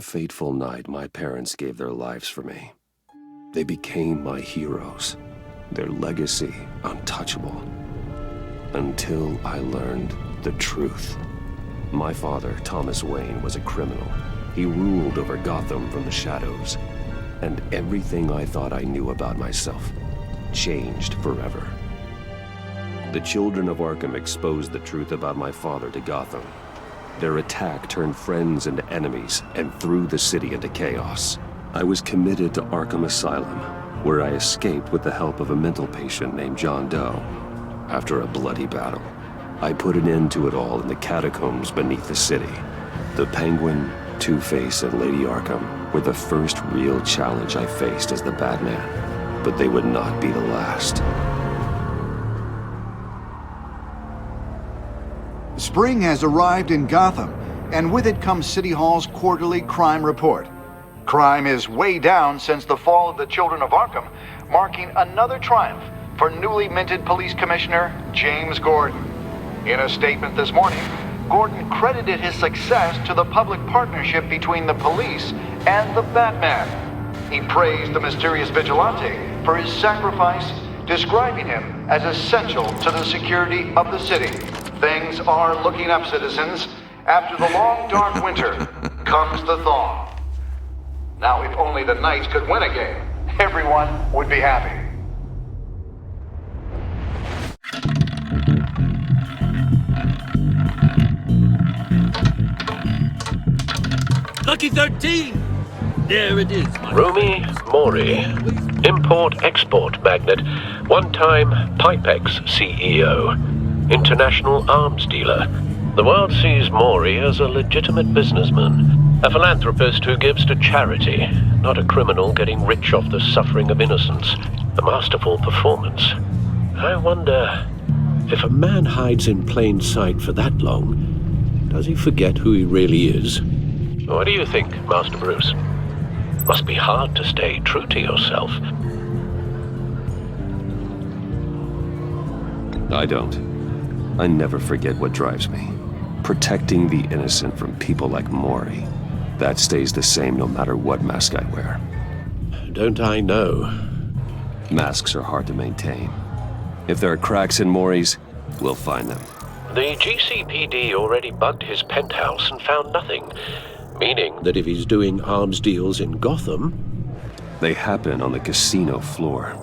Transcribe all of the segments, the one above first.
one fateful night, my parents gave their lives for me. They became my heroes, their legacy untouchable. Until I learned the truth. My father, Thomas Wayne, was a criminal. He ruled over Gotham from the shadows. And everything I thought I knew about myself changed forever. The children of Arkham exposed the truth about my father to Gotham. Their attack turned friends into enemies and threw the city into chaos. I was committed to Arkham Asylum, where I escaped with the help of a mental patient named John Doe. After a bloody battle, I put an end to it all in the catacombs beneath the city. The Penguin, Two-Face, and Lady Arkham were the first real challenge I faced as the Batman, but they would not be the last. Spring has arrived in Gotham, and with it comes City Hall's quarterly crime report. Crime is way down since the fall of the Children of Arkham, marking another triumph for newly minted Police Commissioner James Gordon. In a statement this morning, Gordon credited his success to the public partnership between the police and the Batman. He praised the mysterious vigilante for his sacrifice, describing him as essential to the security of the city. Things are looking up, citizens. After the long, dark winter comes the thaw. Now, if only the Knights could win a game, everyone would be happy. Lucky 13! There it is, my Rumi Mori, import-export magnate, one-time Pipex CEO, international arms dealer. The world sees Mori as a legitimate businessman, a philanthropist who gives to charity, not a criminal getting rich off the suffering of innocence. A masterful performance. I wonder, if a man hides in plain sight for that long, does he forget who he really is? What do you think, Master Bruce? Must be hard to stay true to yourself. I don't. I never forget what drives me. Protecting the innocent from people like Mori. That stays the same no matter what mask I wear. Don't I know? Masks are hard to maintain. If there are cracks in Mori's, we'll find them. The GCPD already bugged his penthouse and found nothing. Meaning that if he's doing arms deals in Gotham... They happen on the casino floor.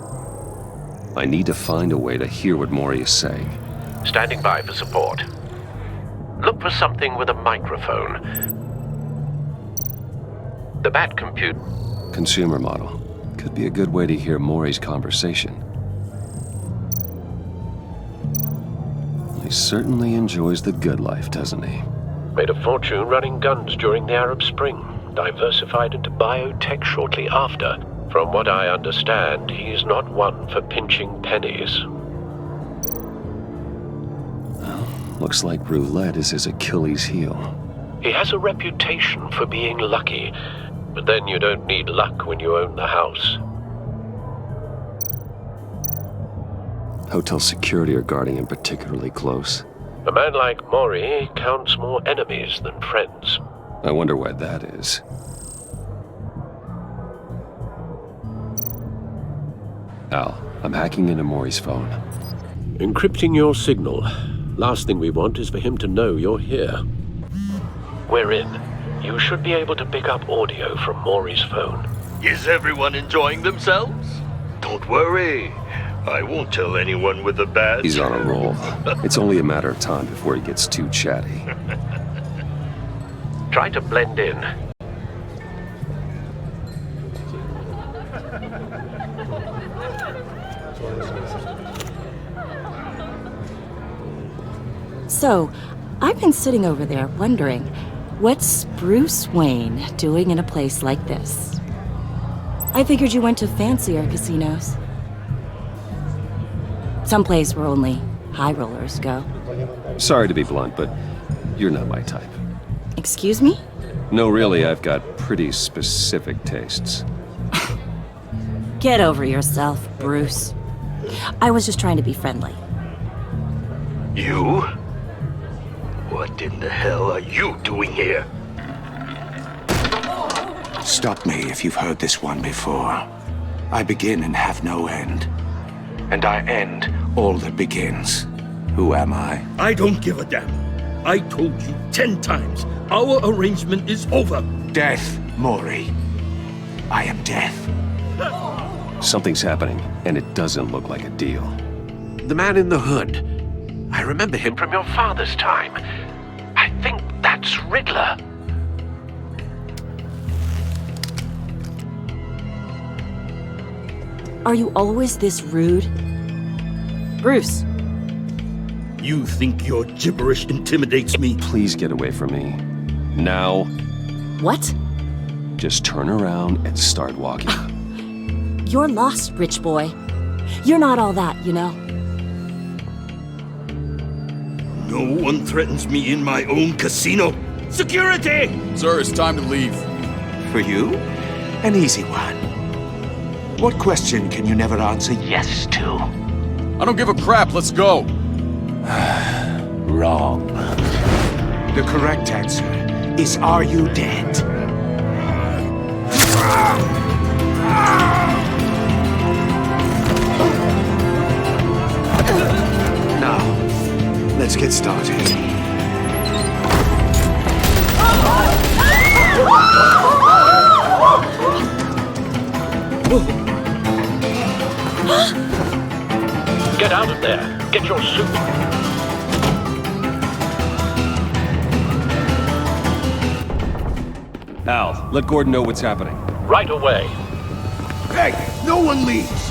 I need to find a way to hear what Mori is saying. Standing by for support. Look for something with a microphone. The Bat compute... Consumer model. Could be a good way to hear Mori's conversation. He certainly enjoys the good life, doesn't he? Made a fortune running guns during the Arab Spring. Diversified into biotech shortly after. From what I understand, he's not one for pinching pennies. Looks like roulette is his Achilles heel. He has a reputation for being lucky, but then you don't need luck when you own the house. Hotel security are guarding him particularly close. A man like Mori counts more enemies than friends. I wonder why that is. Al, I'm hacking into Mori's phone. Encrypting your signal. Last thing we want is for him to know you're here. We're in. You should be able to pick up audio from Mori's phone. Is everyone enjoying themselves? Don't worry. I won't tell anyone with the badge. He's on a roll. It's only a matter of time before he gets too chatty. Try to blend in. So, I've been sitting over there wondering, what's Bruce Wayne doing in a place like this? I figured you went to fancier casinos. Someplace where only high rollers go. Sorry to be blunt, but you're not my type. Excuse me? No, really, I've got pretty specific tastes. Get over yourself, Bruce. I was just trying to be friendly. You? What in the hell are you doing here? Stop me if you've heard this one before. I begin and have no end. And I end all that begins. Who am I? I don't give a damn. I told you 10 times. Our arrangement is over. Death, Maury. I am death. Something's happening, and it doesn't look like a deal. The man in the hood. I remember him from your father's time. I think that's Riddler. Are you always this rude? Bruce. You think your gibberish intimidates me? Please get away from me. Now. What? Just turn around and start walking. You're lost, rich boy. You're not all that, you know. No one threatens me in my own casino. Security! Sir, it's time to leave. For you, an easy one. What question can you never answer yes to? I don't give a crap, let's go. Wrong. The correct answer is, are you dead? Now, let's get started. Get out of there. Get your suit. Al, let Gordon know what's happening. Right away. Hey, no one leaves!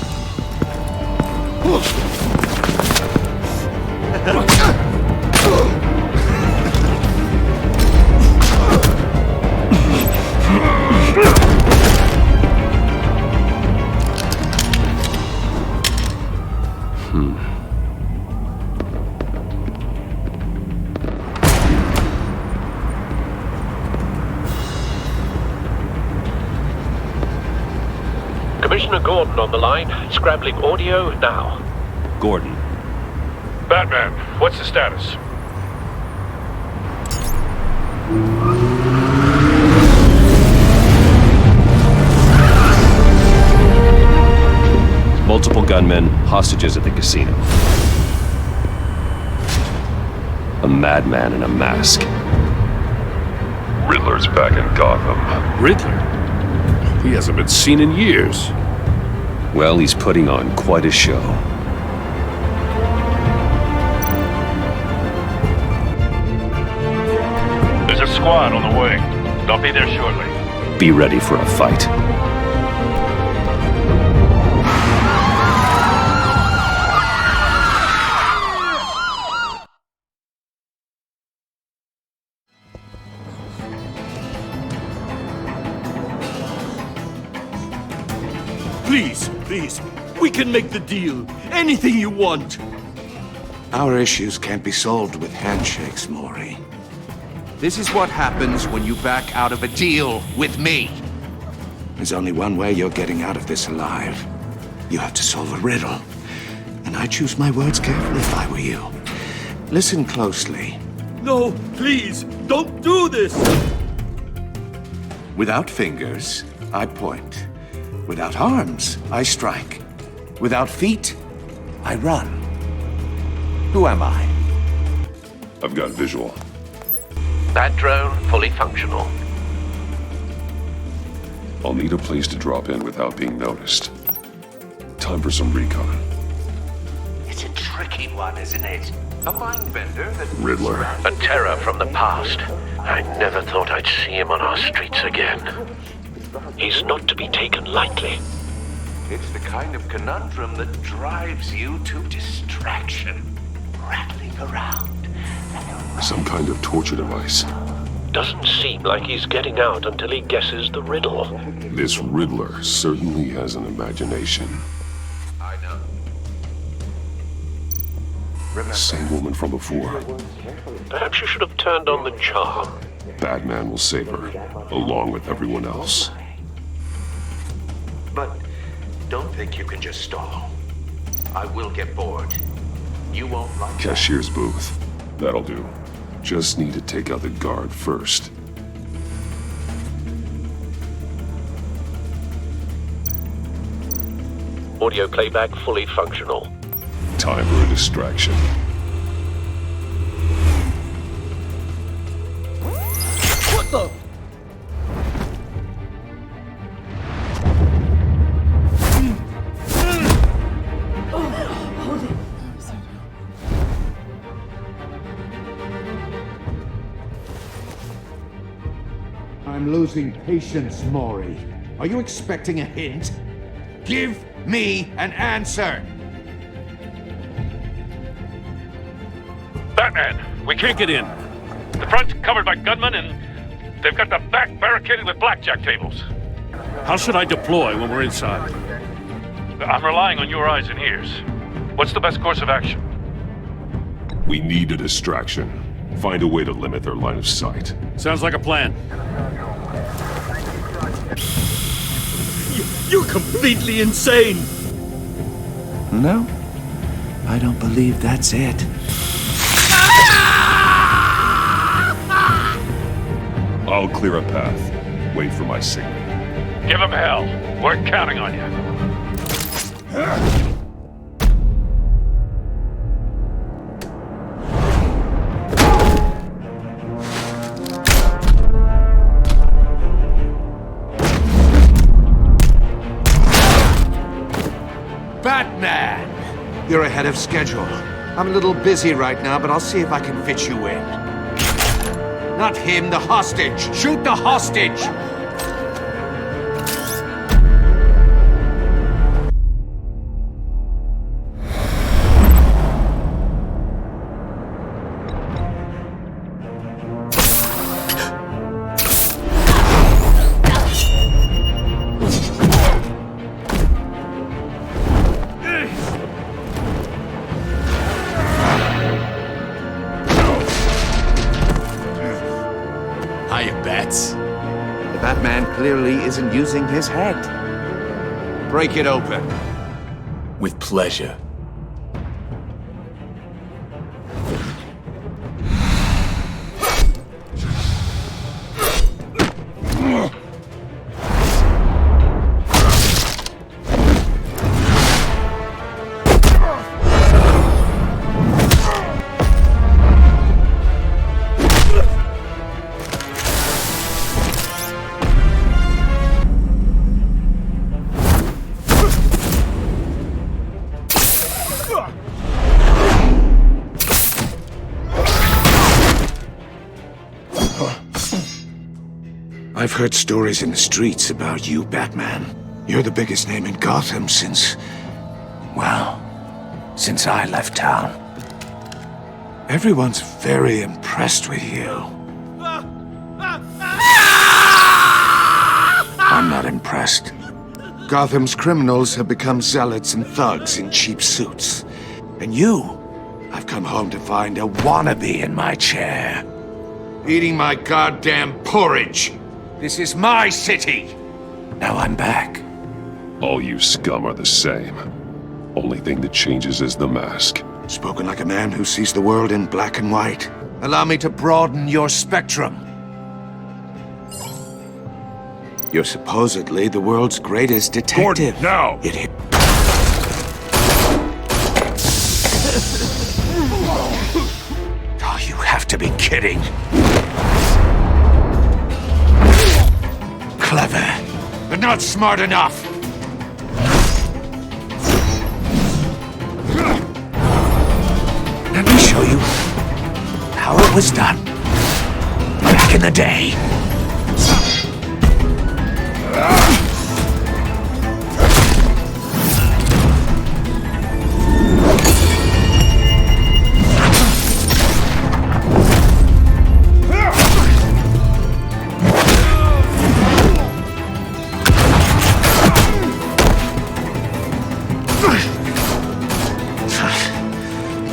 Commissioner Gordon on the line, scrabbling audio now. Gordon. Batman, what's the status? Multiple gunmen, hostages at the casino. A madman in a mask. Riddler's back in Gotham. Riddler? He hasn't been seen in years. Well, he's putting on quite a show. There's a squad on the way. They'll be there shortly. Be ready for a fight. Please, we can make the deal. Anything you want. Our issues can't be solved with handshakes, Maury. This is what happens when you back out of a deal with me. There's only one way you're getting out of this alive. You have to solve a riddle. And I choose my words carefully if I were you. Listen closely. No, please, don't do this! Without fingers, I point. Without arms, I strike. Without feet, I run. Who am I? I've got visual. That drone fully functional. I'll need a place to drop in without being noticed. Time for some recon. It's a tricky one, isn't it? A mind bender that... Riddler. A terror from the past. I never thought I'd see him on our streets again. He's not to be taken lightly. It's the kind of conundrum that drives you to distraction. Rattling around. Some kind of torture device. Doesn't seem like he's getting out until he guesses the riddle. This Riddler certainly has an imagination. I know. Same woman from before. Perhaps you should have turned on the charm. Batman will save her, along with everyone else. But don't think you can just stall. I will get bored. You won't like that. Cashier's booth. That'll do. Just need to take out the guard first. Audio playback fully functional. Time for a distraction. What the? I'm losing patience, Maury. Are you expecting a hint? Give me an answer! Batman, we can't get in. The front's covered by gunmen, and they've got the back barricaded with blackjack tables. How should I deploy when we're inside? I'm relying on your eyes and ears. What's the best course of action? We need a distraction. Find a way to limit their line of sight. Sounds like a plan. You're completely insane! No, I don't believe that's it. I'll clear a path. Wait for my signal. Give them hell. We're counting on you. Batman! You're ahead of schedule. I'm a little busy right now, but I'll see if I can fit you in. Not him, the hostage! Shoot the hostage! The Batman clearly isn't using his head. Break it open. With pleasure. I've heard stories in the streets about you, Batman. You're the biggest name in Gotham since I left town. Everyone's very impressed with you. I'm not impressed. Gotham's criminals have become zealots and thugs in cheap suits. And I've come home to find a wannabe in my chair. Eating my goddamn porridge. This is my city! Now I'm back. All you scum are the same. Only thing that changes is the mask. Spoken like a man who sees the world in black and white. Allow me to broaden your spectrum. You're supposedly the world's greatest detective. Gordon, now! Oh, you have to be kidding. Clever, but not smart enough. Let me show you how it was done back in the day.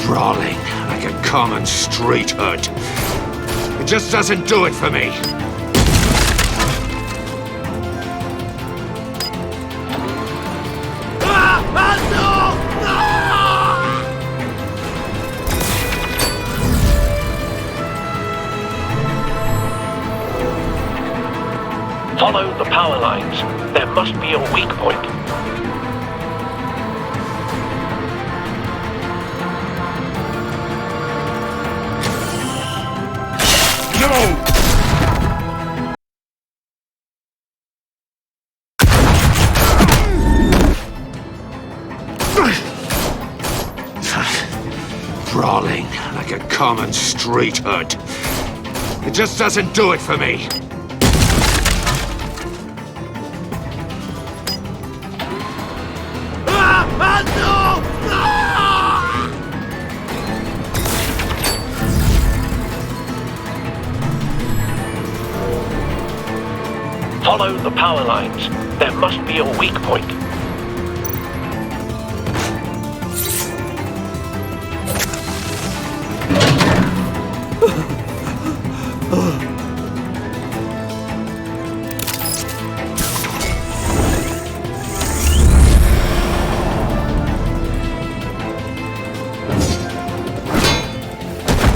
Brawling like a common street hood. It just doesn't do it for me. Follow the power lines. There must be a weak point. crawling like a common street hood. It just doesn't do it for me. Follow the power lines. There must be a weak point.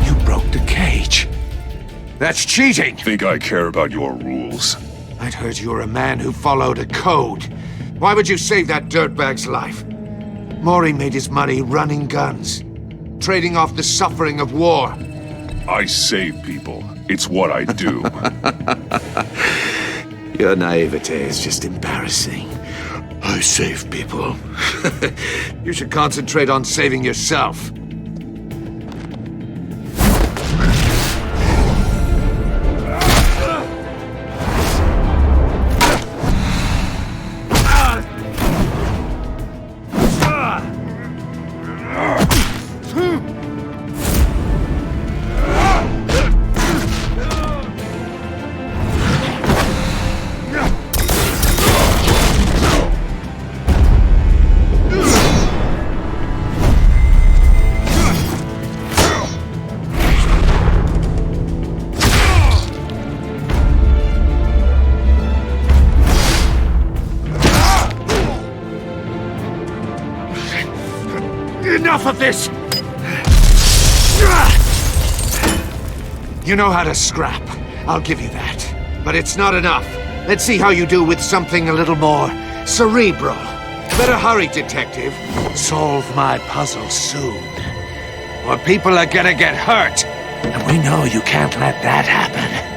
You broke the cage. That's cheating! Think I care about your rules? I'd heard you were a man who followed a code. Why would you save that dirtbag's life? Maury made his money running guns, trading off the suffering of war. I save people. It's what I do. Your naivete is just embarrassing. I save people. You should concentrate on saving yourself. Enough of this! You know how to scrap. I'll give you that. But it's not enough. Let's see how you do with something a little more cerebral. Better hurry, detective. Solve my puzzle soon. Or people are gonna get hurt. And we know you can't let that happen.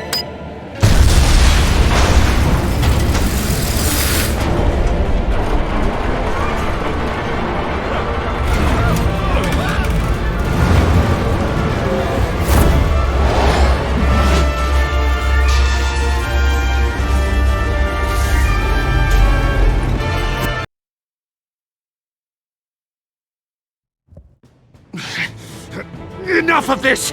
Enough of this!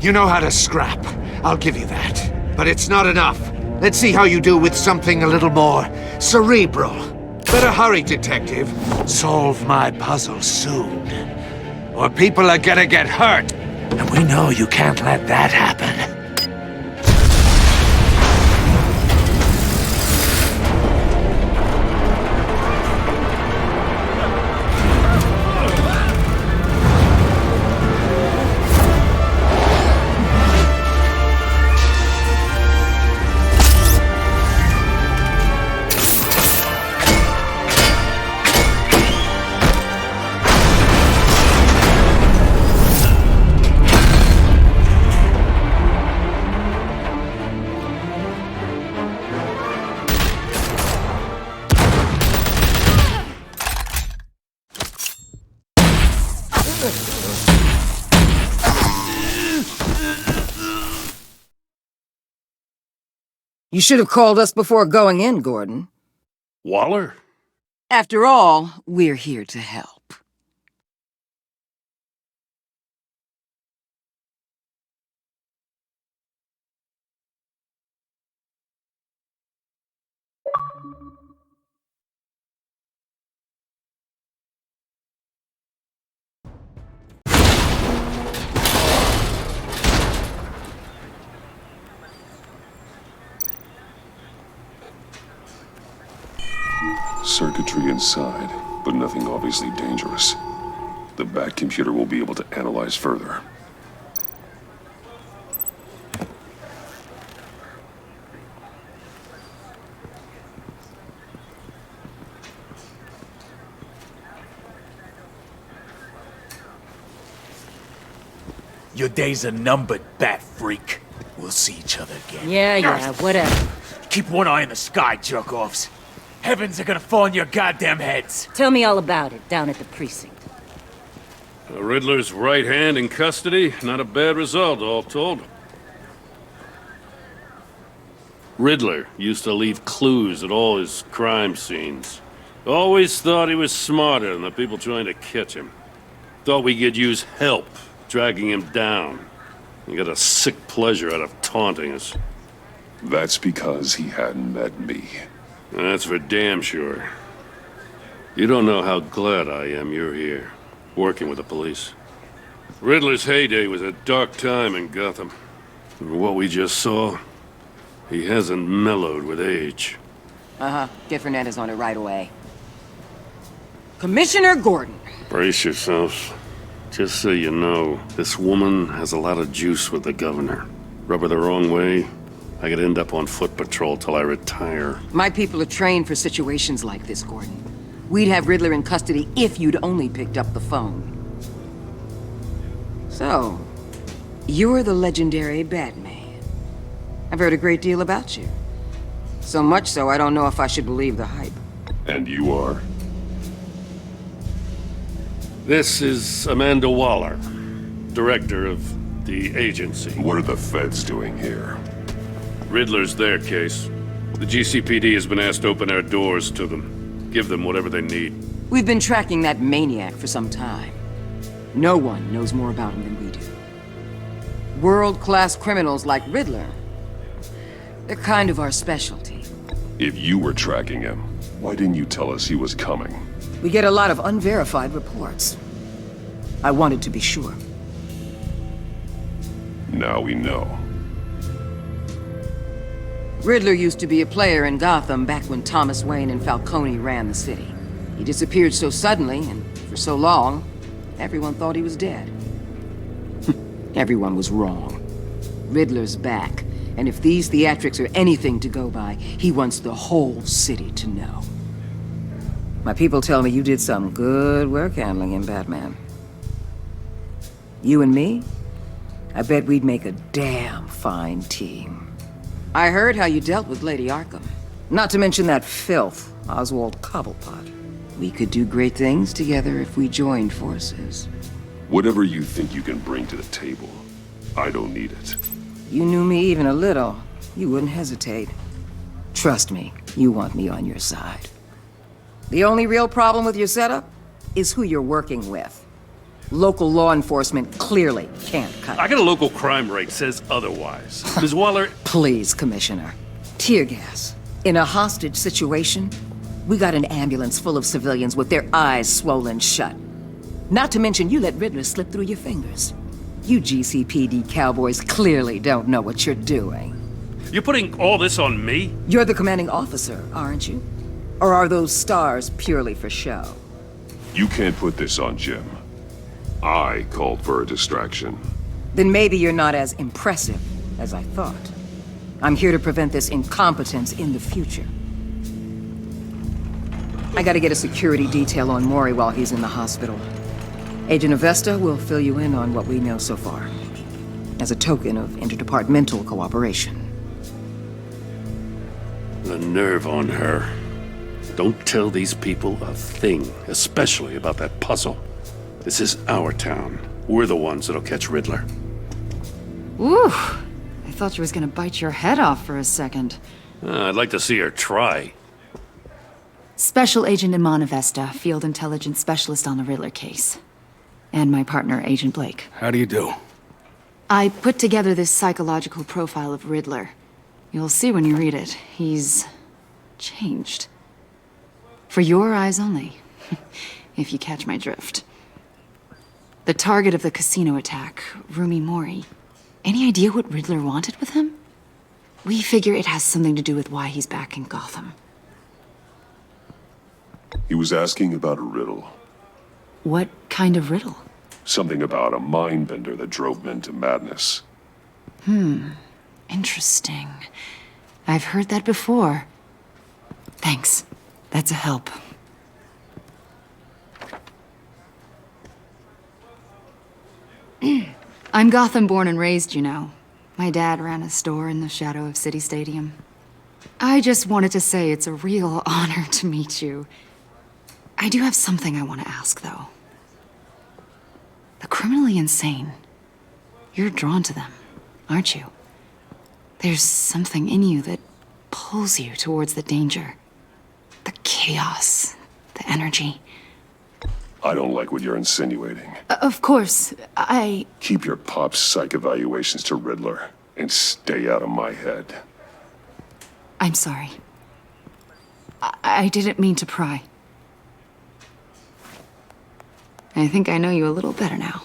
You know how to scrap. I'll give you that. But it's not enough. Let's see how you do with something a little more cerebral. Better hurry, detective. Solve my puzzle soon. Or people are gonna get hurt. And we know you can't let that happen. You should have called us before going in, Gordon. Waller? After all, we're here to help. Circuitry inside, but nothing obviously dangerous. The back computer will be able to analyze further. Your days are numbered, bat freak. We'll see each other again. Yeah, whatever. Keep one eye in the sky, jerk-offs. Heavens are gonna fall on your goddamn heads. Tell me all about it down at the precinct. Riddler's right hand in custody. Not a bad result, all told. Riddler used to leave clues at all his crime scenes. Always thought he was smarter than the people trying to catch him. Thought we could use help dragging him down. He got a sick pleasure out of taunting us. That's because he hadn't met me. That's for damn sure. You don't know how glad I am you're here, working with the police. Riddler's heyday was a dark time in Gotham. And what we just saw, he hasn't mellowed with age. Uh-huh. Get Fernandez on it right away. Commissioner Gordon. Brace yourselves. Just so you know, this woman has a lot of juice with the governor. Rub her the wrong way, I could end up on foot patrol till I retire. My people are trained for situations like this, Gordon. We'd have Riddler in custody if you'd only picked up the phone. So, you're the legendary Batman. I've heard a great deal about you. So much so, I don't know if I should believe the hype. And you are? This is Amanda Waller, director of the agency. What are the feds doing here? Riddler's their case. The GCPD has been asked to open our doors to them. Give them whatever they need. We've been tracking that maniac for some time. No one knows more about him than we do. World-class criminals like Riddler. They're kind of our specialty. If you were tracking him, why didn't you tell us he was coming? We get a lot of unverified reports. I wanted to be sure. Now we know. Riddler used to be a player in Gotham back when Thomas Wayne and Falcone ran the city. He disappeared so suddenly and for so long, everyone thought he was dead. Everyone was wrong. Riddler's back, and if these theatrics are anything to go by, he wants the whole city to know. My people tell me you did some good work handling him, Batman. You and me? I bet we'd make a damn fine team. I heard how you dealt with Lady Arkham. Not to mention that filth, Oswald Cobblepot. We could do great things together if we joined forces. Whatever you think you can bring to the table, I don't need it. You knew me even a little, you wouldn't hesitate. Trust me, you want me on your side. The only real problem with your setup is who you're working with. Local law enforcement clearly can't cut it. I got a local crime rate says otherwise. Ms. Waller... Please, Commissioner. Tear gas. In a hostage situation, we got an ambulance full of civilians with their eyes swollen shut. Not to mention you let Riddler slip through your fingers. You GCPD cowboys clearly don't know what you're doing. You're putting all this on me? You're the commanding officer, aren't you? Or are those stars purely for show? You can't put this on Jim. I called for a distraction. Then maybe you're not as impressive as I thought. I'm here to prevent this incompetence in the future. I gotta get a security detail on Maury while he's in the hospital. Agent Avesta will fill you in on what we know so far, as a token of interdepartmental cooperation. The nerve on her. Don't tell these people a thing, especially about that puzzle. This is our town. We're the ones that'll catch Riddler. Ooh, I thought you was gonna bite your head off for a second. I'd like to see her try. Special Agent Iman Avesta, Field Intelligence Specialist on the Riddler case. And my partner, Agent Blake. How do you do? I put together this psychological profile of Riddler. You'll see when you read it. He's changed. For your eyes only, if you catch my drift. The target of the casino attack, Rumi Mori. Any idea what Riddler wanted with him? We figure it has something to do with why he's back in Gotham. He was asking about a riddle. What kind of riddle? Something about a mind bender that drove men to madness. Interesting. I've heard that before. Thanks. That's a help. I'm Gotham born and raised, you know. My dad ran a store in the shadow of City Stadium. I just wanted to say it's a real honor to meet you. I do have something I want to ask, though. The criminally insane. You're drawn to them, aren't you? There's something in you that pulls you towards the danger. The chaos, the energy. I don't like what you're insinuating. Of course, Keep your pop psych evaluations to Riddler and stay out of my head. I'm sorry. I didn't mean to pry. I think I know you a little better now.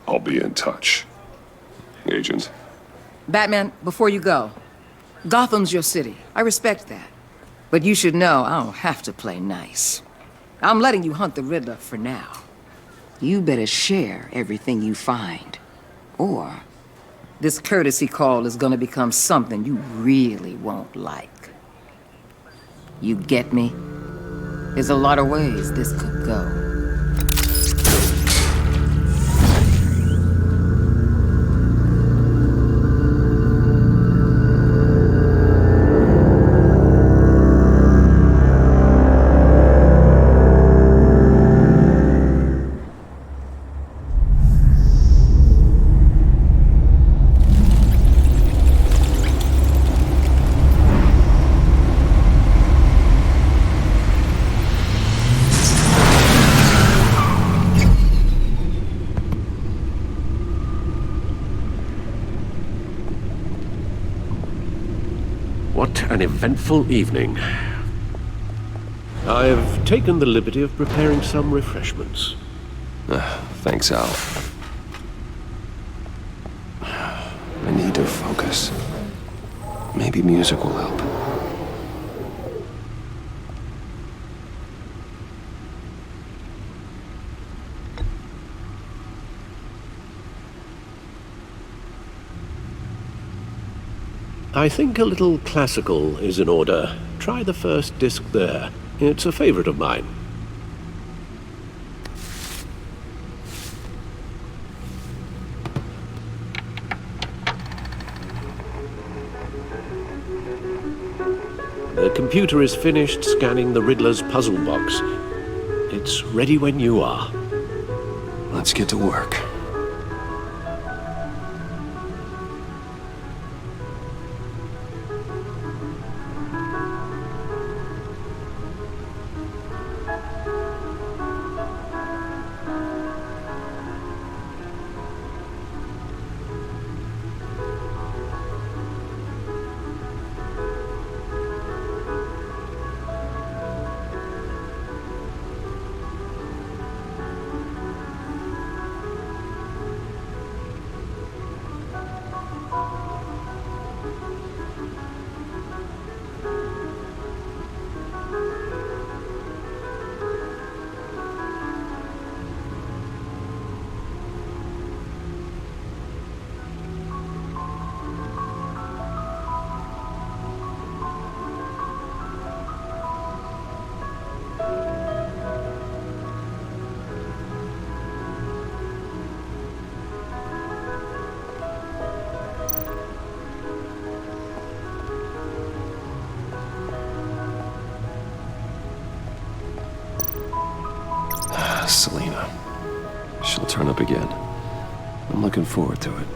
I'll be in touch. Agent. Batman, before you go, Gotham's your city. I respect that. But you should know I don't have to play nice. I'm letting you hunt the Riddler for now. You better share everything you find. Or this courtesy call is gonna become something you really won't like. You get me? There's a lot of ways this could go. What an eventful evening. I've taken the liberty of preparing some refreshments. Thanks, Al. I need to focus. Maybe music will help. I think a little classical is in order. Try the first disc there. It's a favorite of mine. The computer is finished scanning the Riddler's puzzle box. It's ready when you are. Let's get to work. Selina. She'll turn up again. I'm looking forward to it.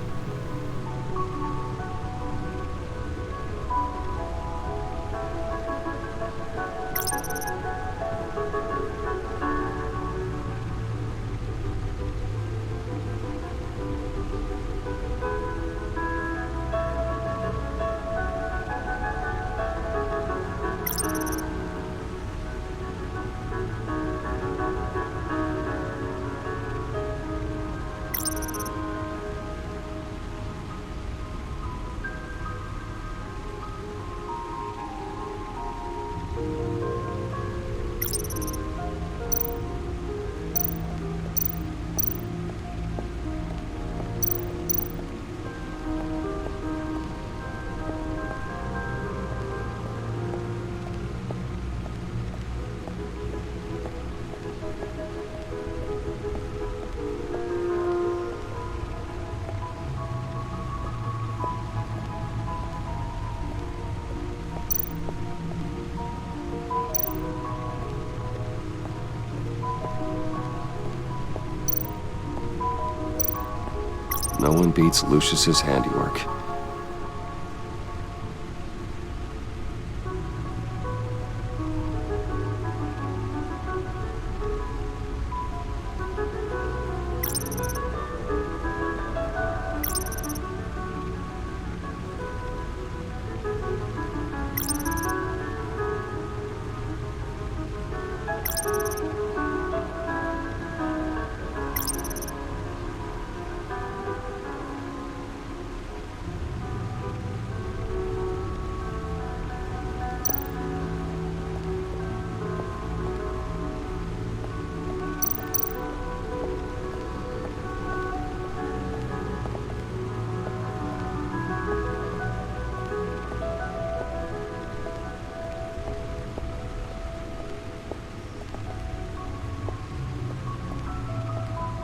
one beats Lucius's handiwork.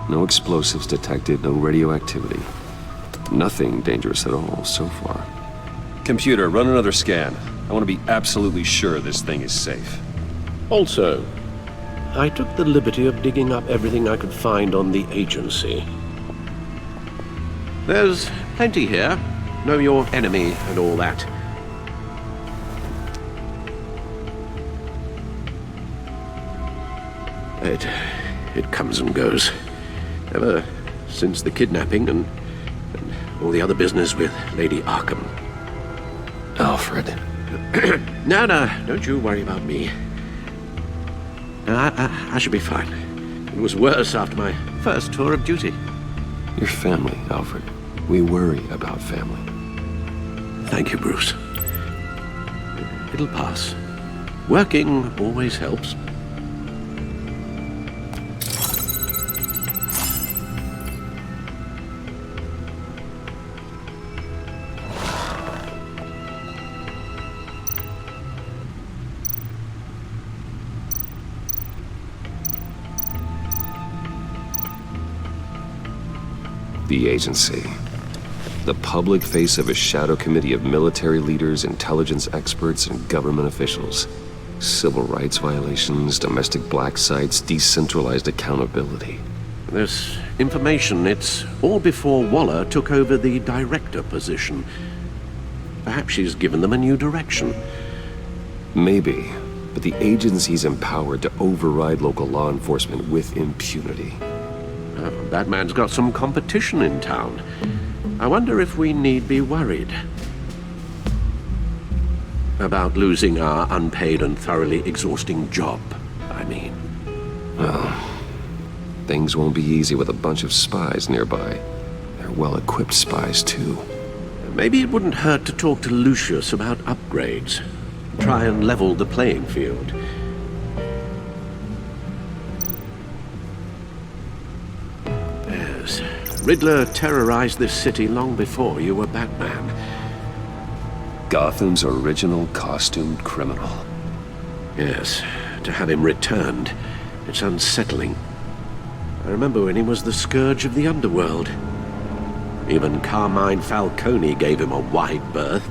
No explosives detected, no radioactivity. Nothing dangerous at all so far. Computer, run another scan. I want to be absolutely sure this thing is safe. Also, I took the liberty of digging up everything I could find on the agency. There's plenty here. Know your enemy and all that. It comes and goes. Ever since the kidnapping and all the other business with Lady Arkham. Alfred. No, don't you worry about me. No, I should be fine. It was worse after my first tour of duty. Your family, Alfred. We worry about family. Thank you, Bruce. It'll pass. Working always helps. The agency. The public face of a shadow committee of military leaders, intelligence experts, and government officials. Civil rights violations, domestic black sites, decentralized accountability. This information, it's all before Waller took over the director position. Perhaps she's given them a new direction. Maybe, but the agency's empowered to override local law enforcement with impunity. Batman's got some competition in town. I wonder if we need be worried about losing our unpaid and thoroughly exhausting job, I mean. Well, things won't be easy with a bunch of spies nearby. They're well-equipped spies, too. Maybe it wouldn't hurt to talk to Lucius about upgrades. Try and level the playing field. Yes, Riddler terrorized this city long before you were Batman. Gotham's original costumed criminal. Yes, to have him returned, it's unsettling. I remember when he was the scourge of the underworld. Even Carmine Falcone gave him a wide berth.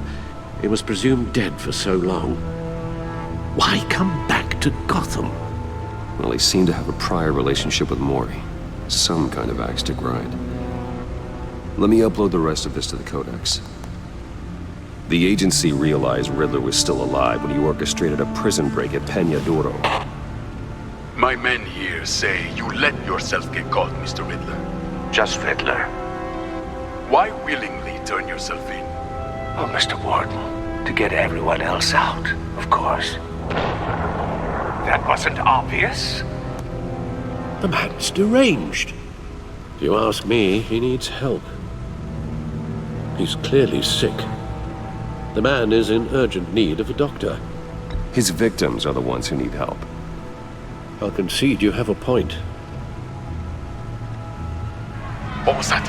He was presumed dead for so long. Why come back to Gotham? Well, he seemed to have a prior relationship with Mori. Some kind of axe to grind. Let me upload the rest of this to the Codex. The agency realized Riddler was still alive when he orchestrated a prison break at Peña Duro. My men here say you let yourself get caught, Mr. Riddler. Just Riddler. Why willingly turn yourself in? Oh, Mr. Warden, to get everyone else out, of course. That wasn't obvious. The man's deranged. If you ask me, he needs help. He's clearly sick. The man is in urgent need of a doctor. His victims are the ones who need help. I'll concede you have a point. What was that?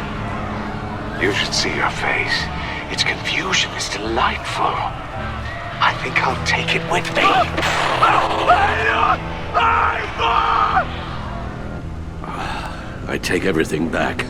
You should see your face. Its confusion is delightful. I think I'll take it with me. I take everything back.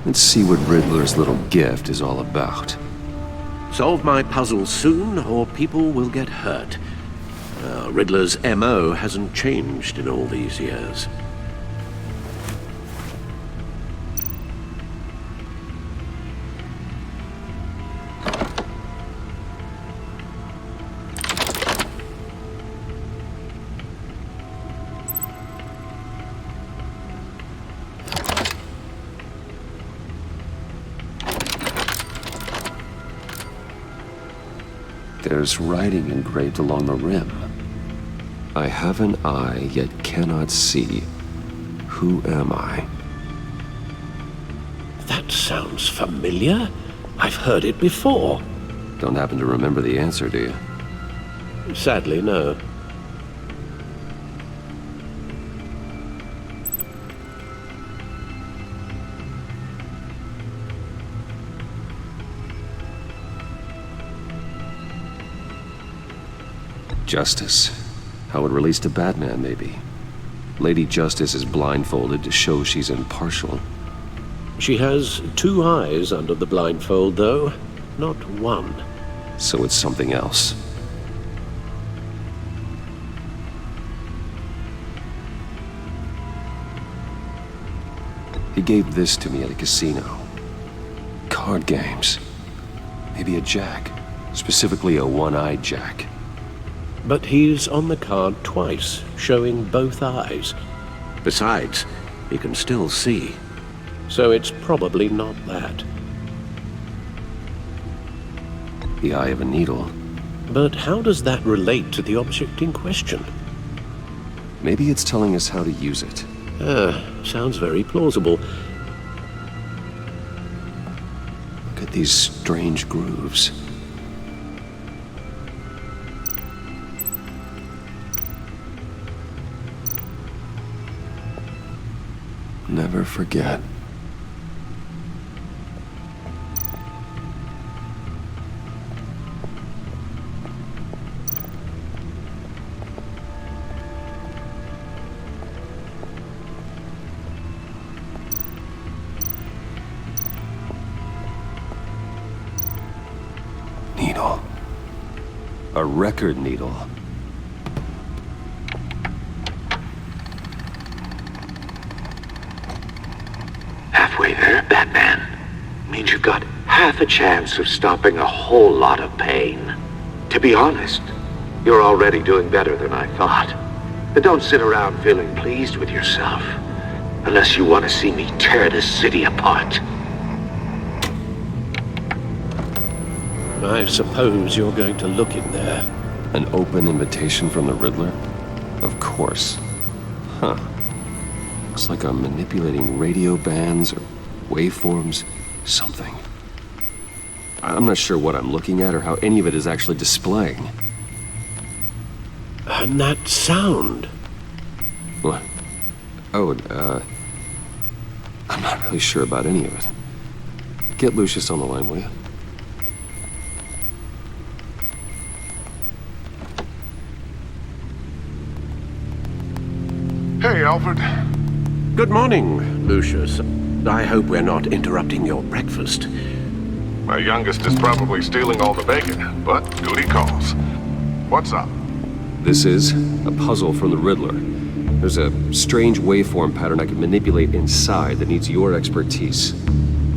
Let's see what Riddler's little gift is all about. Solve my puzzle soon, or people will get hurt. Riddler's MO hasn't changed in all these years. There's writing engraved along the rim. I have an eye, yet cannot see. Who am I? That sounds familiar. I've heard it before. Don't happen to remember the answer, do you? Sadly, no. Justice. How it relates to Batman, maybe. Lady Justice is blindfolded to show she's impartial. She has 2 eyes under the blindfold, though, not 1. So it's something else. He gave this to me at a casino. Card games. Maybe a jack. Specifically a one-eyed jack. But he's on the card twice, showing both eyes. Besides, he can still see. So it's probably not that. The eye of a needle. But how does that relate to the object in question? Maybe it's telling us how to use it. Sounds very plausible. Look at these strange grooves. Never forget. Needle. A record needle. Halfway there, Batman. Means you've got half a chance of stopping a whole lot of pain. To be honest, you're already doing better than I thought. But don't sit around feeling pleased with yourself. Unless you want to see me tear this city apart. I suppose you're going to look in there. An open invitation from the Riddler? Of course. Huh. Looks like I'm manipulating radio bands or waveforms, something. I'm not sure what I'm looking at or how any of it is actually displaying. And that sound. What? Oh, I'm not really sure about any of it. Get Lucius on the line, will you? Hey, Alfred. Good morning, Lucius. I hope we're not interrupting your breakfast. My youngest is probably stealing all the bacon, but duty calls. What's up? This is a puzzle from the Riddler. There's a strange waveform pattern I can manipulate inside that needs your expertise.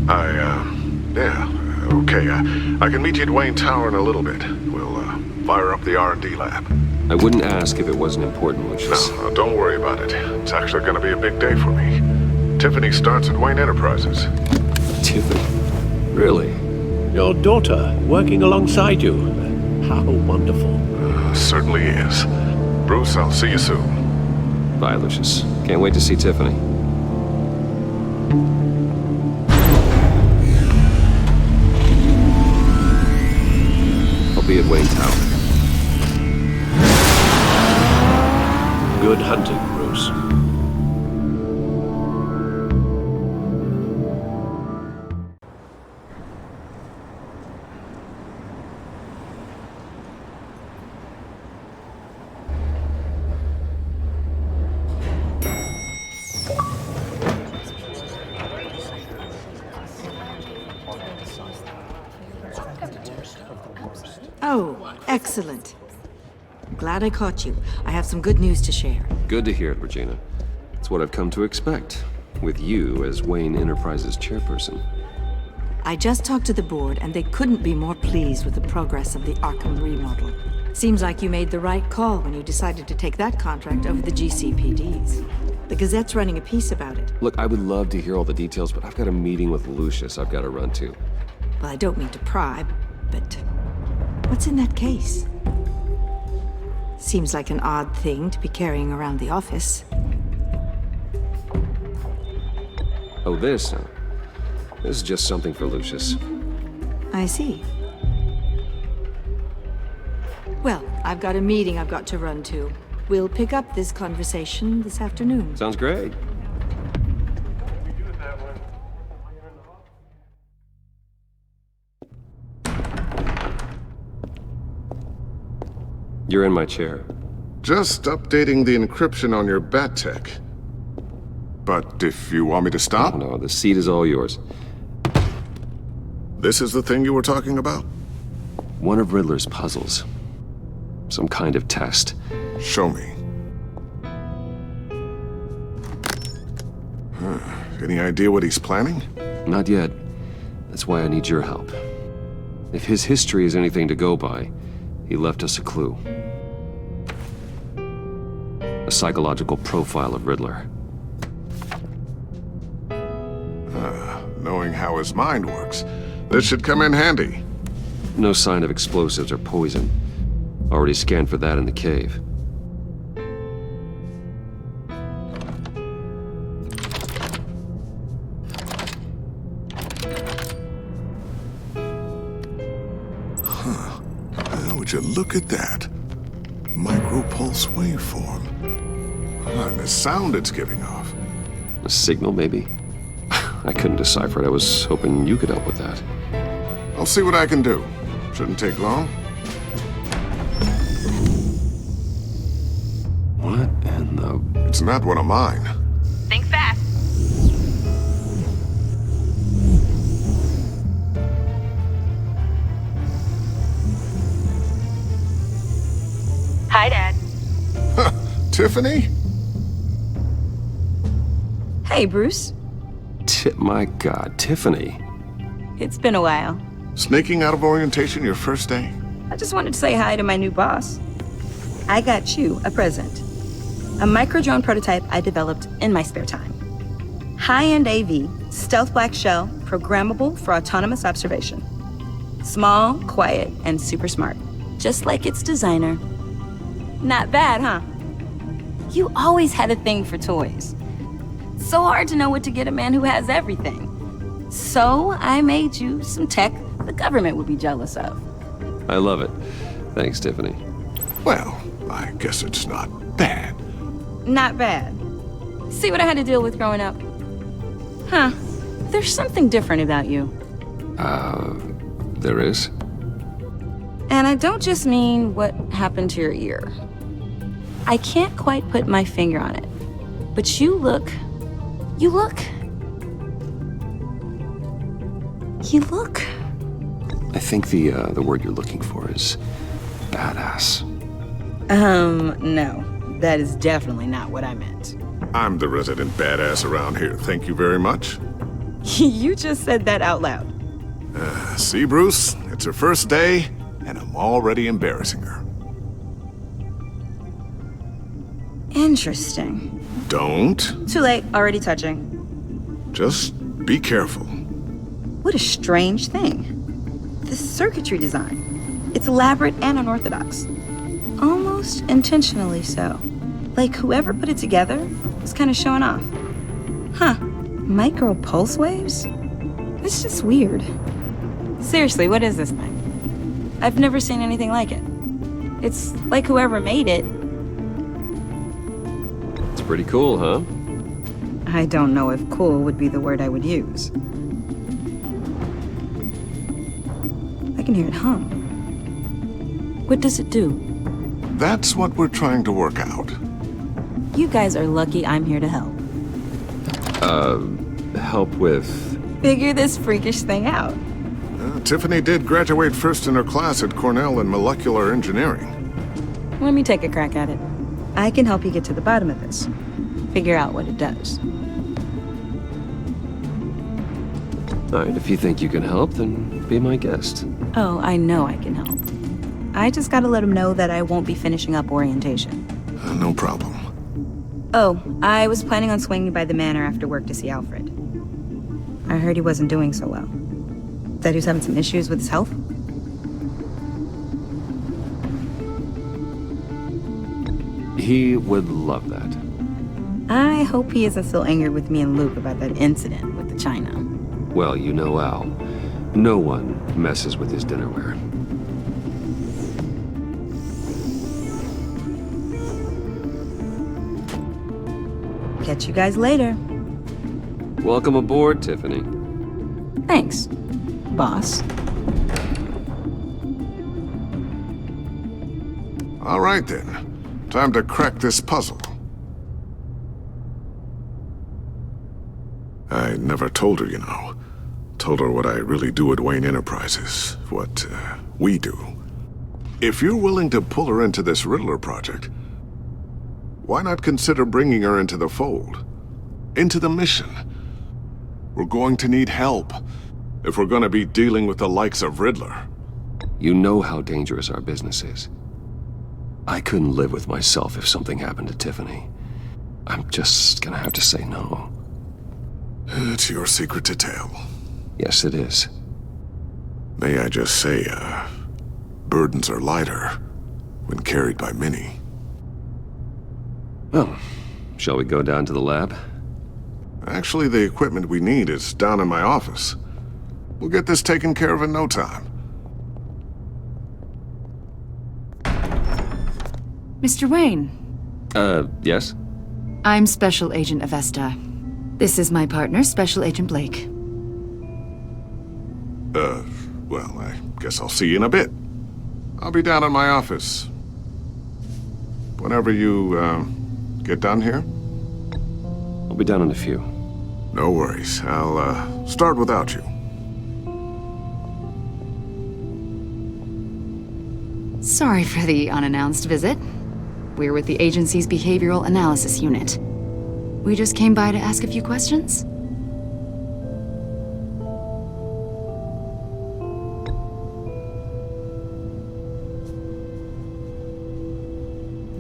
Yeah, okay. I can meet you at Wayne Tower in a little bit. We'll, fire up the R&D lab. I wouldn't ask if it wasn't important, Lucius. No, don't worry about it. It's actually gonna be a big day for me. Tiffany starts at Wayne Enterprises. Tiffany? Really? Your daughter, working alongside you. How wonderful. Certainly is. Bruce, I'll see you soon. Bye, Lucius. Can't wait to see Tiffany. I'll be at Wayne Tower. Good hunting, Bruce. Oh, excellent. Glad I caught you. I have some good news to share. Good to hear it, Regina. It's what I've come to expect, with you as Wayne Enterprises chairperson. I just talked to the board, and they couldn't be more pleased with the progress of the Arkham remodel. Seems like you made the right call when you decided to take that contract over the GCPD's. The Gazette's running a piece about it. Look, I would love to hear all the details, but I've got a meeting with Lucius I've got to run to. Well, I don't mean to pry, but what's in that case? Seems like an odd thing to be carrying around the office. Oh, this? This is just something for Lucius. I see. Well, I've got a meeting I've got to run to. We'll pick up this conversation this afternoon. Sounds great. You're in my chair. Just updating the encryption on your bat tech. But if you want me to stop? No, the seat is all yours. This is the thing you were talking about? One of Riddler's puzzles. Some kind of test. Show me. Any idea what he's planning? Not yet. That's why I need your help. If his history is anything to go by, he left us a clue. A psychological profile of Riddler. Knowing how his mind works, this should come in handy. No sign of explosives or poison. Already scanned for that in the cave. Would you look at that? Micropulse waveform. And the sound it's giving off. A signal, maybe? I couldn't decipher it. I was hoping you could help with that. I'll see what I can do. Shouldn't take long. What in the... It's not one of mine. Think fast. Hi, Dad. Tiffany? Hey, Bruce. My God, Tiffany. It's been a while. Sneaking out of orientation your first day? I just wanted to say hi to my new boss. I got you a present. A micro-drone prototype I developed in my spare time. High-end AV, stealth black shell, programmable for autonomous observation. Small, quiet, and super smart. Just like its designer. Not bad, huh? You always had a thing for toys. So hard to know what to get a man who has everything. So I made you some tech the government would be jealous of. I love it. Thanks, Tiffany. Well, I guess it's not bad. Not bad. See what I had to deal with growing up? Huh. There's something different about you. There is? And I don't just mean what happened to your ear. I can't quite put my finger on it. But you look... I think the word you're looking for is badass. No. That is definitely not what I meant. I'm the resident badass around here. Thank you very much. You just said that out loud. See, Bruce? It's her first day, and I'm already embarrassing her. Interesting. Don't. Too late. Already touching. Just be careful. What a strange thing. The circuitry design. It's elaborate and unorthodox. Almost intentionally so. Like whoever put it together was kind of showing off. Huh. Micro pulse waves? It's just weird. Seriously, what is this thing? I've never seen anything like it. It's like whoever made it. It's pretty cool, huh? I don't know if cool would be the word I would use. I can hear it hum. What does it do? That's what we're trying to work out. You guys are lucky I'm here to help. Help with... Figure this freakish thing out. Tiffany did graduate first in her class at Cornell in molecular engineering. Let me take a crack at it. I can help you get to the bottom of this. Figure out what it does. All right, if you think you can help, then be my guest. Oh, I know I can help. I just gotta let him know that I won't be finishing up orientation. No problem. Oh, I was planning on swinging by the manor after work to see Alfred. I heard he wasn't doing so well. That he was having some issues with his health. He would love that. I hope he isn't still angry with me and Luke about that incident with the china. Well, you know Al. No one messes with his dinnerware. Catch you guys later. Welcome aboard, Tiffany. Thanks, boss. All right then. Time to crack this puzzle. I never told her, you know. Told her what I really do at Wayne Enterprises. What, we do. If you're willing to pull her into this Riddler project, why not consider bringing her into the fold? Into the mission? We're going to need help if we're going to be dealing with the likes of Riddler. You know how dangerous our business is. I couldn't live with myself if something happened to Tiffany. I'm just gonna have to say no. It's your secret to tell. Yes, it is. May I just say, burdens are lighter when carried by many. Well, shall we go down to the lab? Actually, the equipment we need is down in my office. We'll get this taken care of in no time. Mr. Wayne. Yes? I'm Special Agent Avesta. This is my partner, Special Agent Blake. Well, I guess I'll see you in a bit. I'll be down in my office. Whenever you, get done here? I'll be down in a few. No worries. I'll, start without you. Sorry for the unannounced visit. We're with the agency's Behavioral Analysis Unit. We just came by to ask a few questions.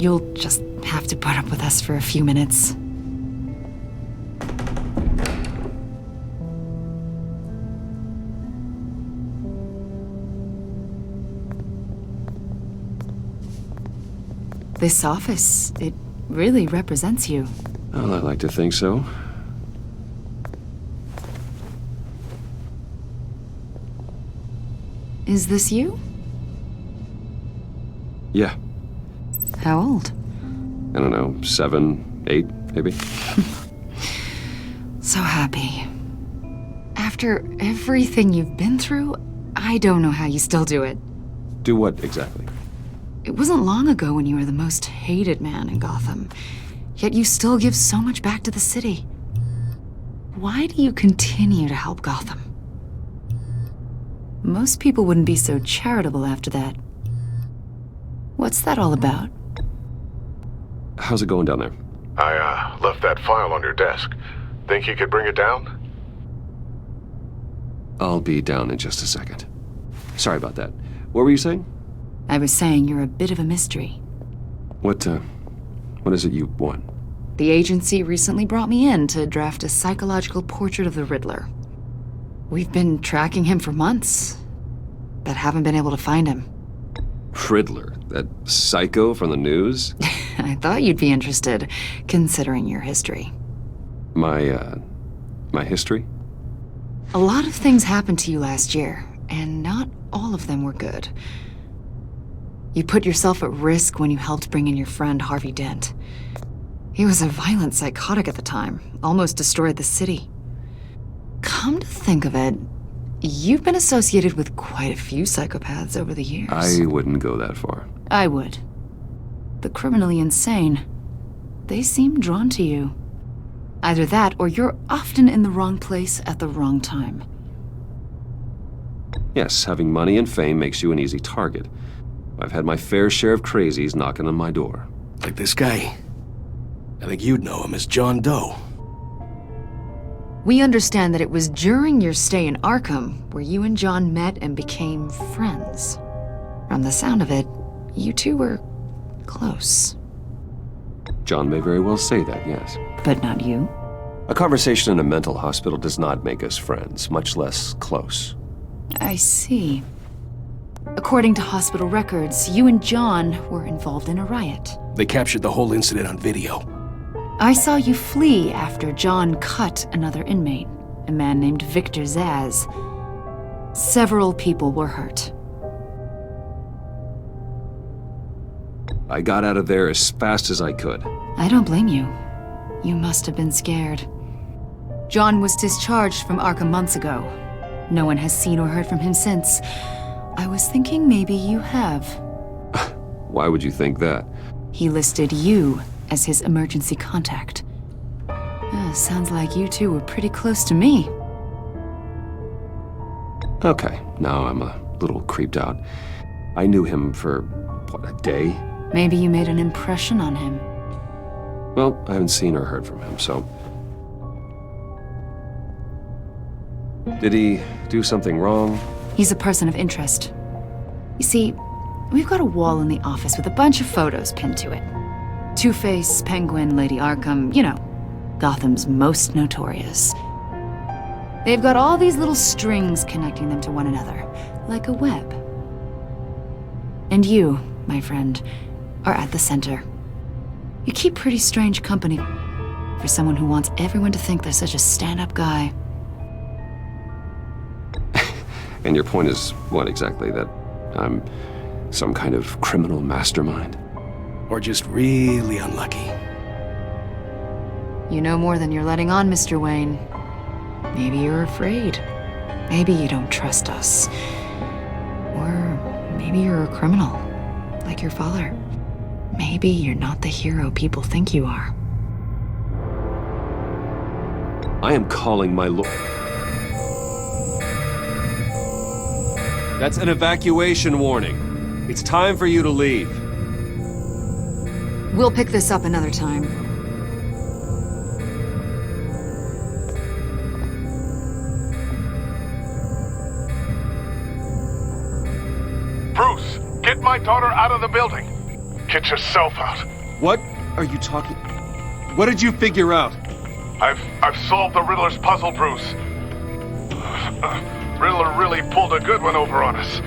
You'll just have to put up with us for a few minutes. This office, it really represents you. Well, I like to think so. Is this you? Yeah. How old? I don't know, 7, 8, maybe? So happy. After everything you've been through, I don't know how you still do it. Do what exactly? It wasn't long ago when you were the most hated man in Gotham, yet you still give so much back to the city. Why do you continue to help Gotham? Most people wouldn't be so charitable after that. What's that all about? How's it going down there? I, left that file on your desk. Think you could bring it down? I'll be down in just a second. Sorry about that. What were you saying? I was saying you're a bit of a mystery. What is it you want? The agency recently brought me in to draft a psychological portrait of the Riddler. We've been tracking him for months, but haven't been able to find him. Riddler? That psycho from the news? I thought you'd be interested, considering your history. My history? A lot of things happened to you last year, and not all of them were good. You put yourself at risk when you helped bring in your friend Harvey Dent. He was a violent psychotic at the time, almost destroyed the city. Come to think of it, you've been associated with quite a few psychopaths over the years. I wouldn't go that far. I would. The criminally insane. They seem drawn to you. Either that, or you're often in the wrong place at the wrong time. Yes, having money and fame makes you an easy target. I've had my fair share of crazies knocking on my door. Like this guy. I think you'd know him as John Doe. We understand that it was during your stay in Arkham where you and John met and became friends. From the sound of it, you two were close. John may very well say that, yes. But not you? A conversation in a mental hospital does not make us friends, much less close. I see. According to hospital records, you and John were involved in a riot. They captured the whole incident on video. I saw you flee after John cut another inmate, a man named Victor Zaz. Several people were hurt. I got out of there as fast as I could. I don't blame you. You must have been scared. John was discharged from Arkham months ago. No one has seen or heard from him since. I was thinking maybe you have. Why would you think that? He listed you as his emergency contact. Sounds like you two were pretty close to me. Okay, now I'm a little creeped out. I knew him for, what, a day? Maybe you made an impression on him. Well, I haven't seen or heard from him, so... Did he do something wrong? He's a person of interest. You see, we've got a wall in the office with a bunch of photos pinned to it. Two-Face, Penguin, Lady Arkham, you know, Gotham's most notorious. They've got all these little strings connecting them to one another, like a web. And you, my friend, are at the center. You keep pretty strange company for someone who wants everyone to think they're such a stand-up guy. And your point is what exactly? That I'm some kind of criminal mastermind? Or just really unlucky. You know more than you're letting on, Mr. Wayne. Maybe you're afraid. Maybe you don't trust us. Or maybe you're a criminal, like your father. Maybe you're not the hero people think you are. I am calling my lord. That's an evacuation warning. It's time for you to leave. We'll pick this up another time. Bruce, get my daughter out of the building. Get yourself out. What are you talking? What did you figure out? I've solved the Riddler's puzzle, Bruce. Riddler really pulled a good one over on us.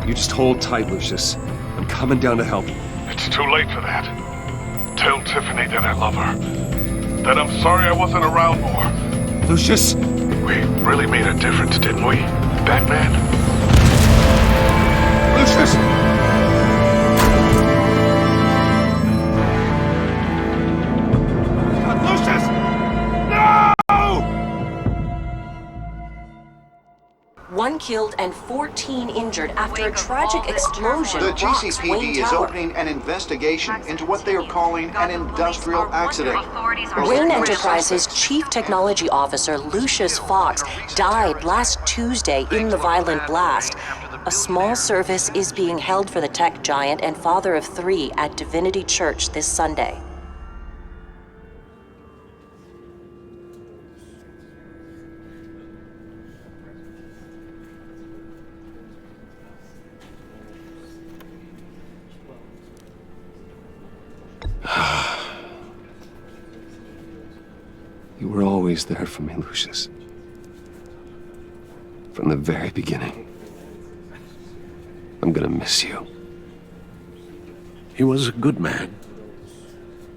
You just hold tight, Lucius. I'm coming down to help. It's too late for that. Tell Tiffany that I love her. That I'm sorry I wasn't around more. Lucius! We really made a difference, didn't we, Batman? Lucius! Lucius! No! 1 killed and 14 injured after a tragic explosion. The rocks GCPD Wayne is Tower. opening an investigation into what they are calling an industrial accident. Wayne Enterprises' Chief Technology Officer Lucius Fox died last Tuesday in the violent blast. A small service is being held for the tech giant and father of 3 at Divinity Church this Sunday. You were always there for me, Lucius. From the very beginning. I'm gonna miss you. He was a good man.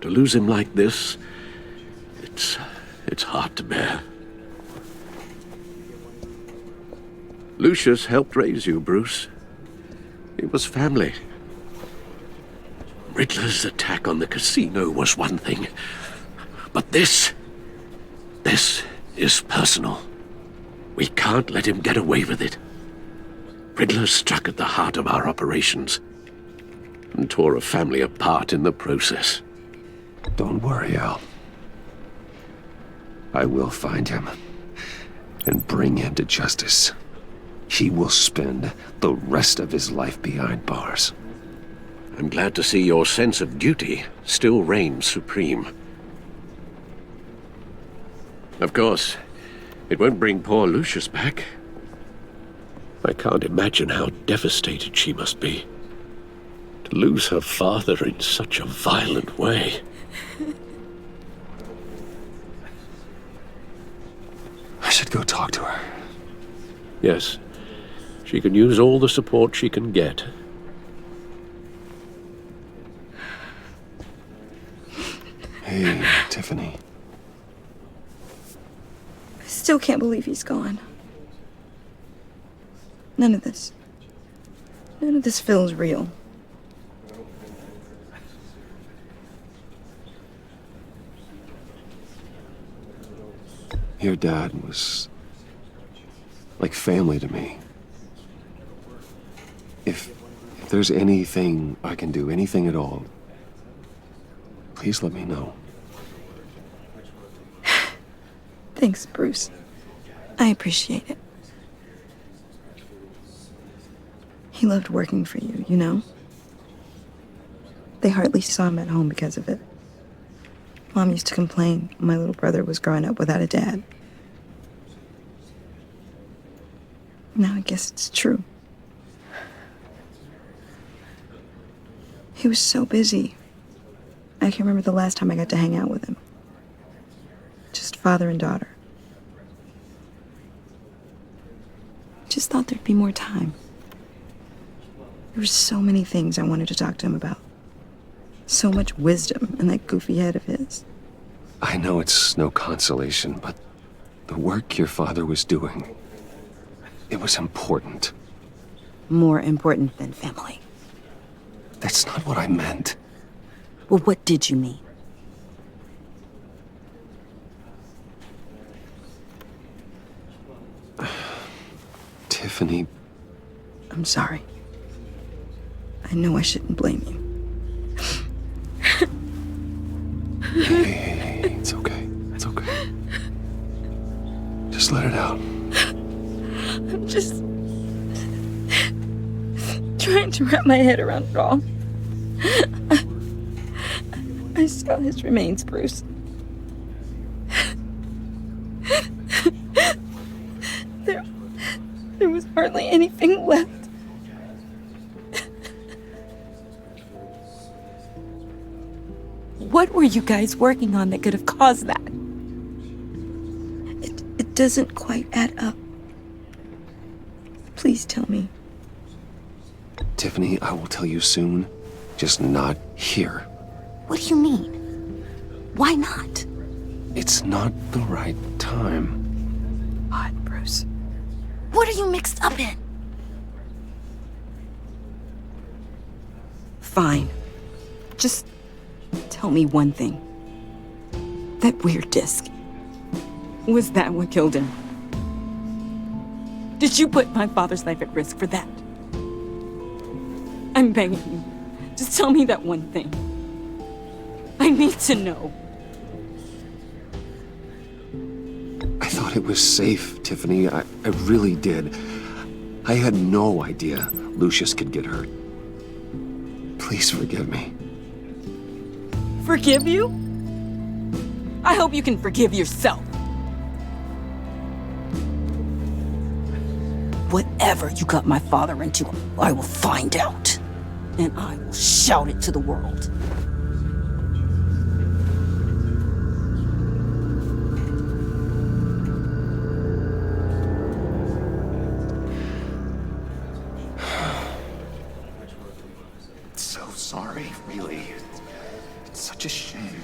To lose him like this, it's hard to bear. Lucius helped raise you, Bruce. It was family. Riddler's attack on the casino was one thing, but this is personal. We can't let him get away with it. Riddler struck at the heart of our operations and tore a family apart in the process. Don't worry, Al. I will find him and bring him to justice. he will spend the rest of his life behind bars. I'm glad to see your sense of duty still reigns supreme. Of course, it won't bring poor Lucius back. I can't imagine how devastated she must be. To lose her father in such a violent way. I should go talk to her. Yes, she can use all the support she can get. Hey, Tiffany. I still can't believe he's gone. None of this feels real. Your dad was like family to me. If there's anything I can do, anything at all, please let me know. Thanks, Bruce. I appreciate it. He loved working for you, you know? They hardly saw him at home because of it. Mom used to complain my little brother was growing up without a dad. Now I guess it's true. He was so busy. I can't remember the last time I got to hang out with him. Just father and daughter. Just thought there'd be more time. There were so many things I wanted to talk to him about. So much wisdom in that goofy head of his. I know it's no consolation, but the work your father was doing, it was important. More important than family. That's not what I meant. Well, what did you mean? Tiffany. I'm sorry. I know I shouldn't blame you. Hey, it's okay. It's okay. Just let it out. I'm just trying to wrap my head around it all. I saw his remains, Bruce. There was hardly anything left. What were you guys working on that could have caused that? It doesn't quite add up. Please tell me. Tiffany, I will tell you soon. Just not here. What do you mean? Why not? It's not the right time. God, Bruce. What are you mixed up in? Fine. Just tell me one thing. That weird disc. Was that what killed him? Did you put my father's life at risk for that? I'm begging you. Just tell me that one thing. I need to know. I thought it was safe, Tiffany. I really did. I had no idea Lucius could get hurt. Please forgive me. Forgive you? I hope you can forgive yourself. Whatever you got my father into, I will find out. And I will shout it to the world. So sorry, really. It's such a shame.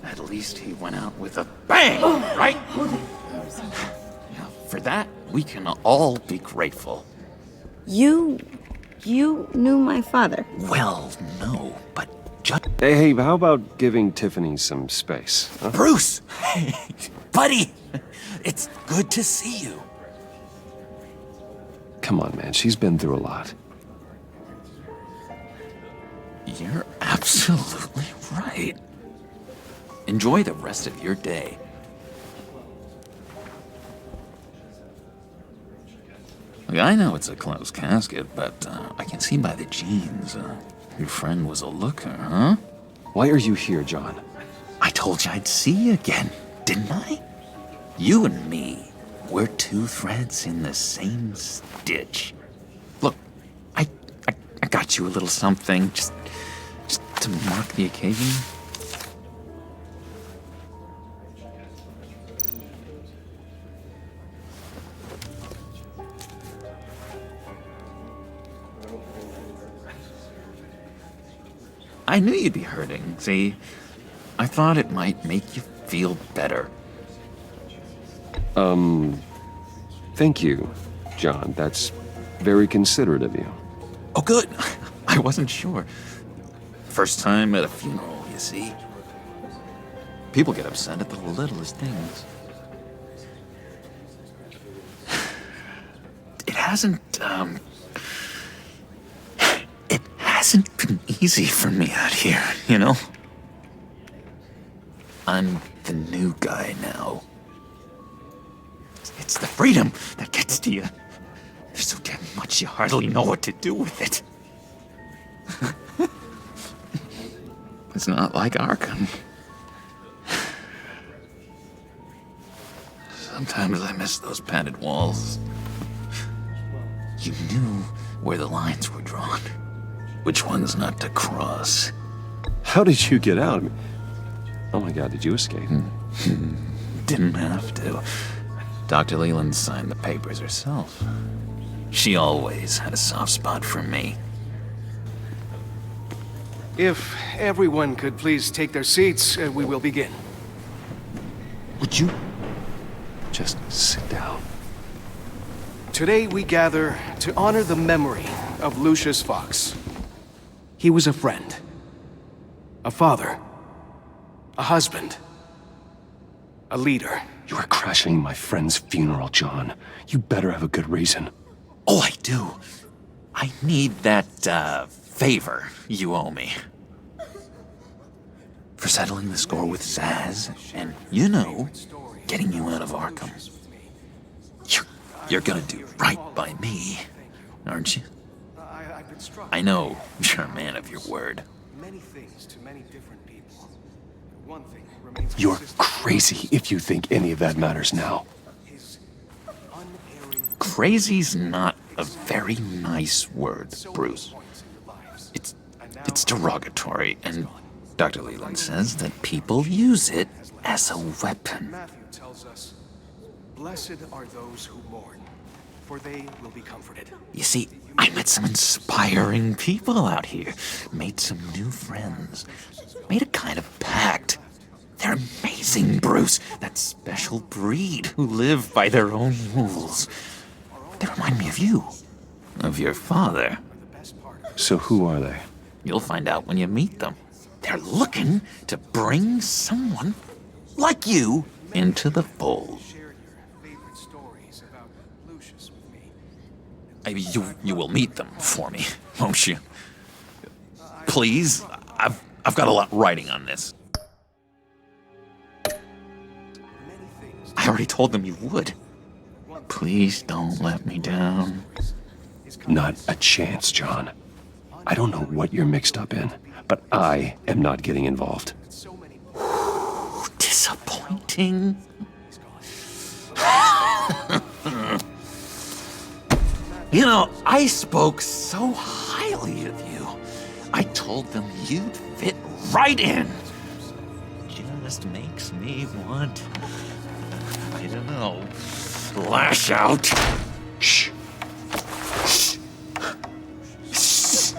At least he went out with a bang, right? Yeah, for that, we can all be grateful. You knew my father. Well, no, but just... Hey, how about giving Tiffany some space? Huh? Bruce! Buddy! It's good to see you. Come on, man. She's been through a lot. You're absolutely right. Enjoy the rest of your day. Look, I know it's a closed casket, but I can see by the jeans. Your friend was a looker, huh? Why are you here, John? I told you I'd see you again, didn't I? You and me, we're two threads in the same stitch. Look, I got you a little something, just to mark the occasion. I knew you'd be hurting, see? I thought it might make you feel better. Thank you, John. That's very considerate of you. Oh, good. I wasn't sure. First time at a funeral, you see? People get upset at the littlest things. It hasn't been easy for me out here, you know? I'm the new guy now. It's the freedom that gets to you. There's so damn much you hardly know what to do with it. It's not like Arkham. Sometimes I miss those padded walls. You knew where the lines were drawn. Which ones not to cross. How did you get out? Oh my God, did you escape? Didn't have to. Dr. Leland signed the papers herself. She always had a soft spot for me. If everyone could please take their seats, we will begin. Would you just sit down? Today we gather to honor the memory of Lucius Fox. He was a friend, a father, a husband, a leader. You are crashing my friend's funeral, John. You better have a good reason. Oh, I do. I need that, favor you owe me. For settling the score with Zaz, and, you know, getting you out of Arkham. You're gonna do right by me, aren't you? I know you're a man of your word. Many things to many different people. One thing remains. You're crazy if you think any of that matters now. Crazy's not a very nice word, Bruce. It's derogatory, and Dr. Leland says that people use it as a weapon. Matthew tells us, "Blessed are those who mourn, for they will be comforted." You see, I met some inspiring people out here. Made some new friends. Made a kind of pact. They're amazing, Bruce. That special breed who live by their own rules. They remind me of you. Of your father. So who are they? You'll find out when you meet them. They're looking to bring someone like you into the fold. You will meet them for me, won't you? Please, I've got a lot riding on this. I already told them you would. Please don't let me down. Not a chance, John. I don't know what you're mixed up in, but I am not getting involved. Disappointing. You know, I spoke so highly of you. I told them you'd fit right in. Just makes me want, I don't know, lash out. Shh. Shh. Shh.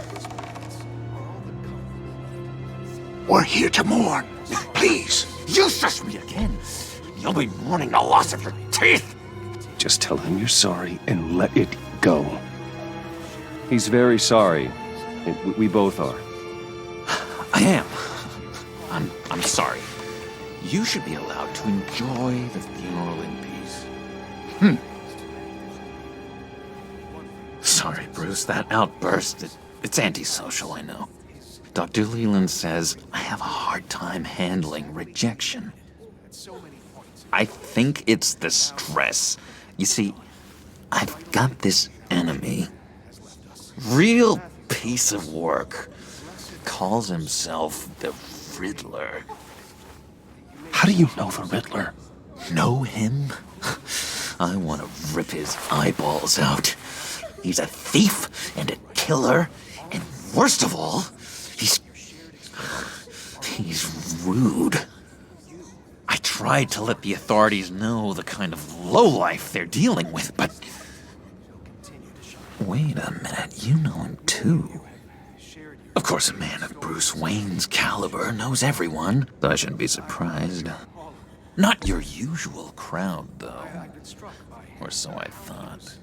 We're here to mourn. Please. You shush me again. You'll be mourning the loss of your teeth. Just tell him you're sorry and let it go. He's very sorry. And we both are. I am. I'm sorry. You should be allowed to enjoy the funeral in peace. Sorry, Bruce, that outburst, it's antisocial, I know. Dr. Leland says I have a hard time handling rejection. I think it's the stress. You see, I've got this enemy. Real piece of work. Calls himself the Riddler. How do you know the Riddler? Know him? I want to rip his eyeballs out. He's a thief and a killer, and worst of all, he's rude. I tried to let the authorities know the kind of lowlife they're dealing with, but... Wait a minute, you know him too. Of course, a man of Bruce Wayne's caliber knows everyone, so I shouldn't be surprised. Not your usual crowd, though. Or so I thought.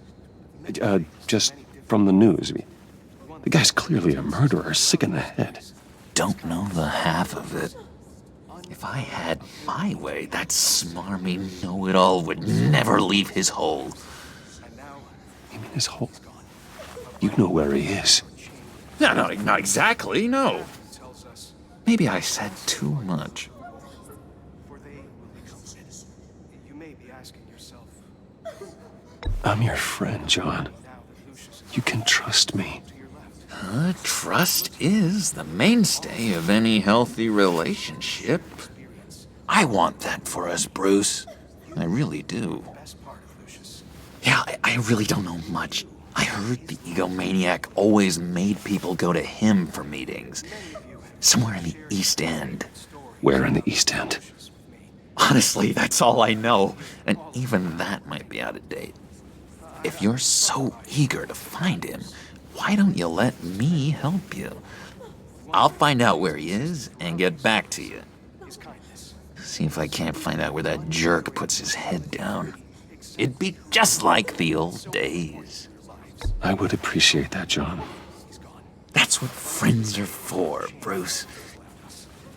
Just from the news. The guy's clearly a murderer, sick in the head. Don't know the half of it. If I had my way, that smarmy know-it-all would never leave his hole. You mean his hole? You know where he is. No, not exactly, no. Maybe I said too much. I'm your friend, John. You can trust me. Trust is the mainstay of any healthy relationship. I want that for us, Bruce. I really do. Yeah, I really don't know much. I heard the egomaniac always made people go to him for meetings. Somewhere in the East End. Where in the East End? Honestly, that's all I know. And even that might be out of date. If you're so eager to find him, why don't you let me help you? I'll find out where he is and get back to you. See if I can't find out where that jerk puts his head down. It'd be just like the old days. I would appreciate that, John. That's what friends are for, Bruce.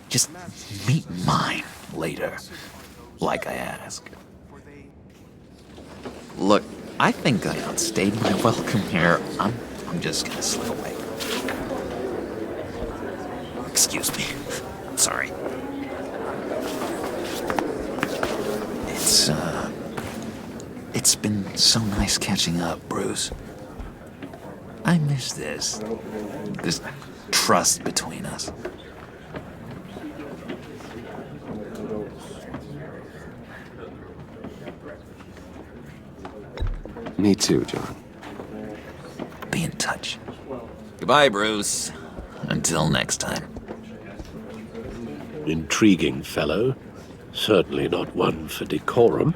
Just meet mine later, like I asked. Look, I think I outstayed my welcome here. I'm just gonna slip away. Excuse me. I'm sorry. It's been so nice catching up, Bruce. I miss this trust between us. Me too, John. Be in touch. Goodbye, Bruce. Until next time. Intriguing fellow. Certainly not one for decorum.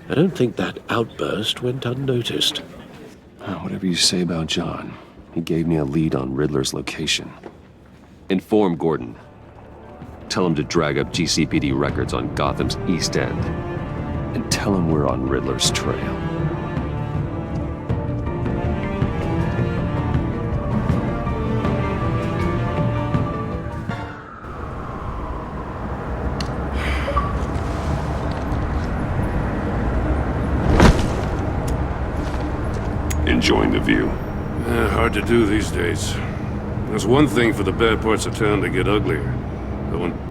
I don't think that outburst went unnoticed. Whatever you say about John, he gave me a lead on Riddler's location. Inform Gordon. Tell him to drag up GCPD records on Gotham's East End. And tell him we're on Riddler's trail. Enjoying the view. Hard to do these days. There's one thing for the bad parts of town to get uglier. But when